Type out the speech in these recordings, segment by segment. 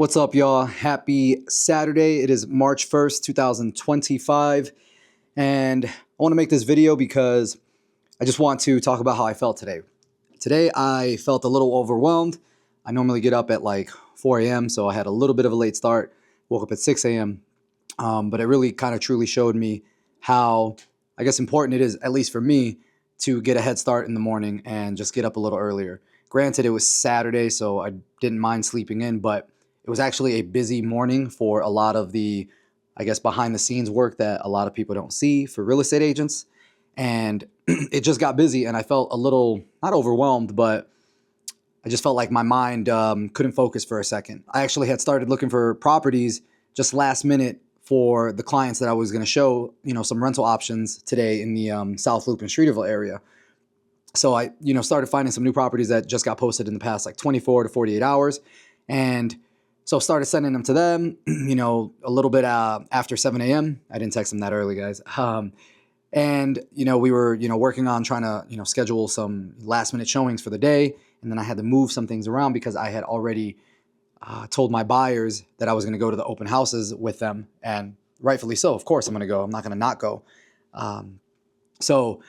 What's up, y'all? Happy Saturday. It is March 1st, 2025. And I want to make this video because I just want to talk about how I felt today. Today, I felt a little overwhelmed. I normally get up at like 4 a.m., so I had a little bit of a late start. Woke up at 6 a.m. But it really kind of truly showed me how, I guess, important it is, at least for me, to get a head start in the morning and just get up a little earlier. Granted, it was Saturday, so I didn't mind sleeping in, but it was actually a busy morning for a lot of the, I guess, behind the scenes work that a lot of people don't see for real estate agents. And it just got busy and I felt a little, not overwhelmed, but I just felt like my mind couldn't focus for a second. I actually had started looking for properties just last minute for the clients that I was going to show, some rental options today in the South Loop and Streeterville area. So I, started finding some new properties that just got posted in the past like 24 to 48 hours. And so started sending them to them, a little bit after 7 a.m. I didn't text them that early, guys. And we were, working on trying to, schedule some last minute showings for the day. And then I had to move some things around because I had already told my buyers that I was going to go to the open houses with them. And rightfully so. Of course I'm going to go. I'm not going to not go. So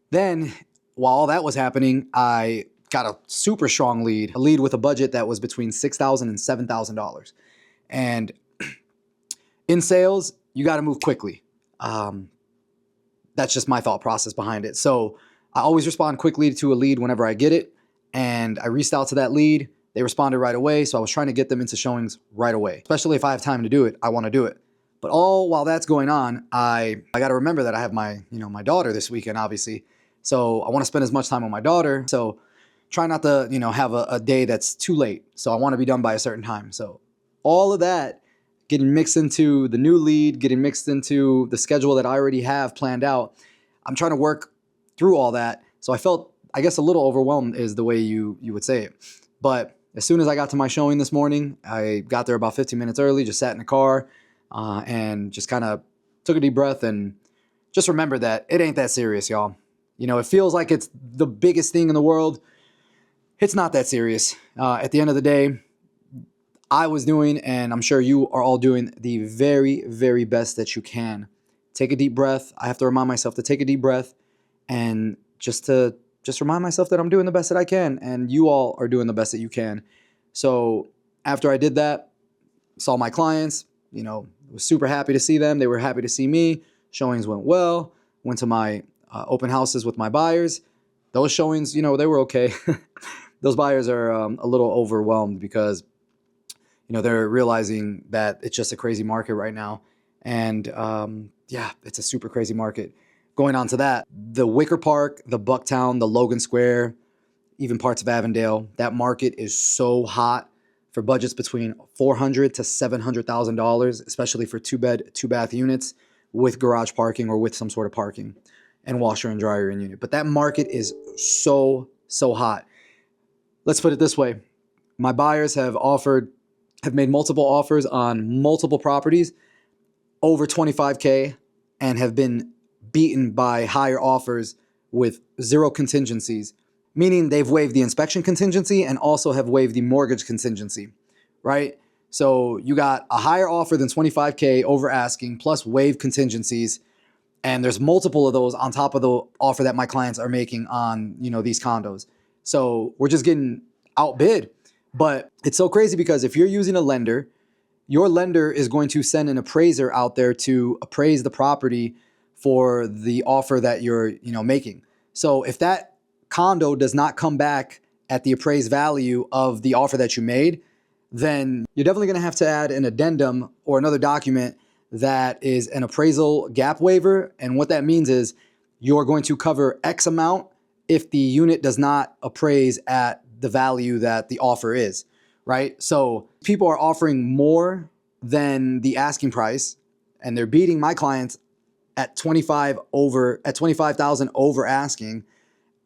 then while all that was happening, I got a super strong lead, a lead with a budget that was between $6,000 and $7,000. And in sales, you got to move quickly. That's just my thought process behind it. So I always respond quickly to a lead whenever I get it. And I reached out to that lead. They responded right away. So I was trying to get them into showings right away. Especially if I have time to do it, I want to do it. But all while that's going on, I got to remember that I have my, my daughter this weekend, obviously. So I want to spend as much time with my daughter. So try not to, have a day that's too late. So I want to be done by a certain time. So all of that getting mixed into the new lead, getting mixed into the schedule that I already have planned out. I'm trying to work through all that. So I felt, I guess, a little overwhelmed is the way you would say it. But as soon as I got to my showing this morning, I got there about 15 minutes early, just sat in the car and just kind of took a deep breath and just remembered that it ain't that serious, y'all. It feels like it's the biggest thing in the world. It's not that serious. At the end of the day, I was doing, and I'm sure you are all doing, the very, very best that you can. Take a deep breath. I have to remind myself to take a deep breath and just remind myself that I'm doing the best that I can, and you all are doing the best that you can. So after I did that, saw my clients, was super happy to see them. They were happy to see me. Showings went well. Went to my open houses with my buyers. Those showings, they were okay. Those buyers are a little overwhelmed because, they're realizing that it's just a crazy market right now. And it's a super crazy market. Going on to that, the Wicker Park, the Bucktown, the Logan Square, even parts of Avondale, that market is so hot for budgets between $400,000 to $700,000, especially for two bath units with garage parking or with some sort of parking and washer and dryer in unit. But that market is so hot. Let's put it this way. My buyers have made multiple offers on multiple properties over $25K and have been beaten by higher offers with zero contingencies, meaning they've waived the inspection contingency and also have waived the mortgage contingency, right? So you got a higher offer than $25K over asking plus waived contingencies. And there's multiple of those on top of the offer that my clients are making on, these condos. So we're just getting outbid. But it's so crazy because if you're using a lender, your lender is going to send an appraiser out there to appraise the property for the offer that you're, making. So if that condo does not come back at the appraised value of the offer that you made, then you're definitely going to have to add an addendum or another document that is an appraisal gap waiver. And what that means is you're going to cover X amount if the unit does not appraise at the value that the offer is, right? So people are offering more than the asking price and they're beating my clients at 25,000 over asking.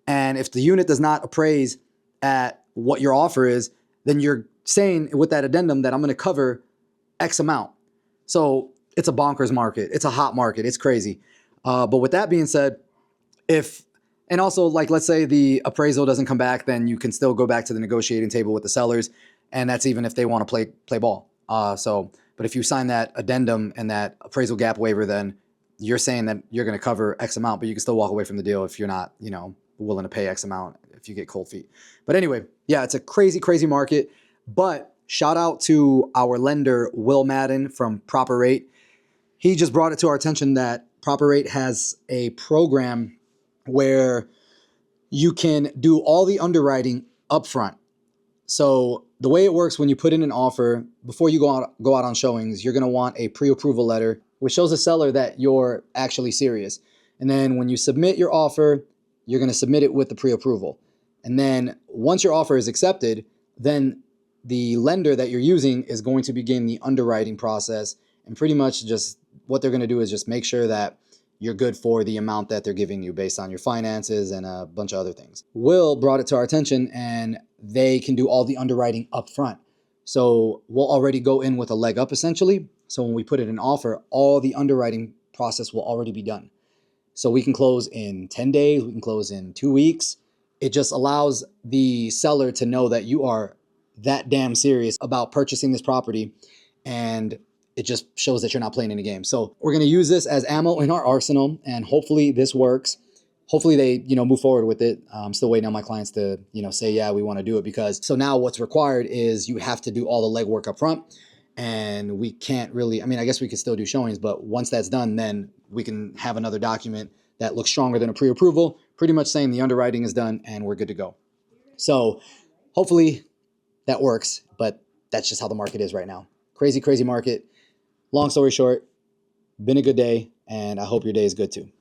And if the unit does not appraise at what your offer is, then you're saying with that addendum that I'm going to cover X amount. So it's a bonkers market. It's a hot market. It's crazy. But with that being said, and also, like, let's say the appraisal doesn't come back, then you can still go back to the negotiating table with the sellers And that's even if they want to play ball. But if you sign that addendum and that appraisal gap waiver, then you're saying that you're going to cover X amount, but you can still walk away from the deal if you're not, willing to pay X amount if you get cold feet. But anyway, yeah, it's a crazy, crazy market. But shout out to our lender, Will Madden from Proper Rate. He just brought it to our attention that Proper Rate has a program where you can do all the underwriting upfront. So the way it works, when you put in an offer, before you go out on showings, you're going to want a pre-approval letter, which shows the seller that you're actually serious. And then when you submit your offer, you're going to submit it with the pre-approval. And then once your offer is accepted, then the lender that you're using is going to begin the underwriting process. And pretty much just what they're going to do is just make sure that you're good for the amount that they're giving you based on your finances and a bunch of other things. Will brought it to our attention, and they can do all the underwriting up front. So we'll already go in with a leg up essentially. So when we put in an offer, all the underwriting process will already be done. So we can close in 10 days, we can close in 2 weeks. It just allows the seller to know that you are that damn serious about purchasing this property, and it just shows that you're not playing any games. So we're going to use this as ammo in our arsenal, and hopefully this works. Hopefully they, move forward with it. I'm still waiting on my clients to, say, yeah, we want to do it, because so now what's required is you have to do all the legwork up front, and we can't really, I guess we could still do showings, but once that's done, then we can have another document that looks stronger than a pre-approval, pretty much saying the underwriting is done and we're good to go. So hopefully that works, but that's just how the market is right now. Crazy, crazy market. Long story short, been a good day, and I hope your day is good too.